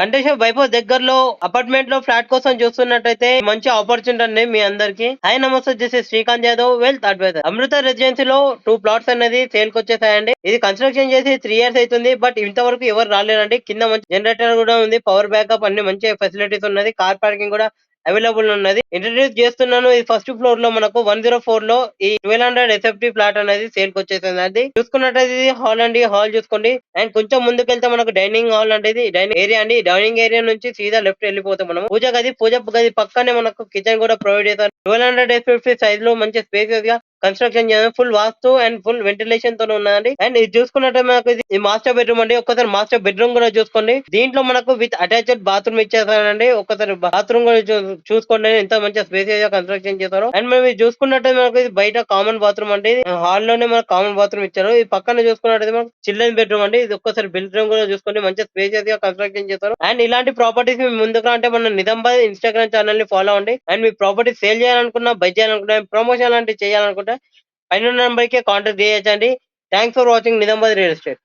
Kanteshwar bypass దగ్గరలో apartment లో flat కోసం చూస్తున్నట్టయితే మంచి ఆపర్చునిటీ అండి మీ అందరికి. హాయ్ నమస్తే, this is Srikanth Yadav, wealth advisor. Amrutha రెసిడెన్సీలో 2 ప్లాట్స్ అనేది సేల్ కి వచ్చేసాయండి. ఇది కన్స్ట్రక్షన్ చేసి 3 years అవుతుంది. బట్ ఇంతవరకు ఎవరు రాలేరండి. కింద మంచి జనరేటర్ కూడా ఉంది, పవర్ బ్యాకప్ అన్ని మంచి ఫెసిలిటీస్ ఉన్నది, కార్ పార్కింగ్ కూడా అవైలబుల్ ఉన్నది. ఇంట్రడ్యూస్ చేస్తున్నాను. ఈ ఫస్ట్ ఫ్లోర్ లో మనకు 104 లో ఈ 1200 ఎస్ఎఫ్టీ ఫ్లాట్ అనేది సేల్ కి వచ్చేసింది అండి. చూసుకున్నట్టయితే ఇది హాల్ అండి. హాల్ చూసుకోండి. అండ్ కొంచెం ముందుకెళ్తే మనకు డైనింగ్ హాల్ అంటే ఇది డైనింగ్ ఏరియా అండి. డైనింగ్ ఏరియా నుంచి సీదా లెఫ్ట్ వెళ్ళిపోతాం మనం. పూజ గది పక్కనే మనకు కిచెన్ కూడా ప్రొవైడ్ చేస్తారు. 1200 ఎస్ఎఫ్టీ సైజ్ లో మంచి స్పేసియస్ గా కన్స్ట్రక్షన్ చేయాలి. Full vastu and full ventilation తో ఉన్నదండి. అండ్ ఇది చూసుకున్నట్టు మనకు ఇది మాస్టర్ బెడ్రూమ్ అండి. ఒక్కసారి మాస్టర్ బెడ్రూమ్ కూడా చూసుకోండి. దీంట్లో మనకు విత్ అటాచ్డ్ బాత్రూమ్ ఇచ్చేసారండి. ఒక్కసారి బాత్రూమ్ కూడా చూసుకోండి ఎంత మంచి స్పేసియస్ గా కన్స్ట్రక్షన్ చేశారు. అండ్ మేము ఇది చూసుకున్నట్టు మనకు ఇది బయట కామన్ బాత్రూమ్ అండి. హాల్ లోనే మనకు కామన్ బాత్రూమ్ ఇచ్చారు. ఈ పక్కన చూసుకున్నట్టయితే మనకు చిల్డ్రన్ బెడ్రూమ్ అండి. ఇది ఒక్కసారి బెడ్రూమ్ కూడా చూసుకోండి, మంచి స్పేసియస్ గా కన్స్ట్రక్షన్ చేశారు. అండ్ ఇలాంటి ప్రాపర్టీస్ మీ ముందుకు అంటే మన నిజామాబాద్ ఇన్స్టాగ్రామ్ ఛానల్ ని ఫాలో అవ్వండి. అండ్ మీ ప్రాపర్టీ సేల్ చేయాలనుకున్నా, బై చేయాలనుకున్నా, ప్రమోషన్ లాంటివి చేయాలనుకుంటే పైన నెంబర్ కి కాంటాక్ట్ చేయొచ్చండి. Thanks for watching Nizamabad real estate.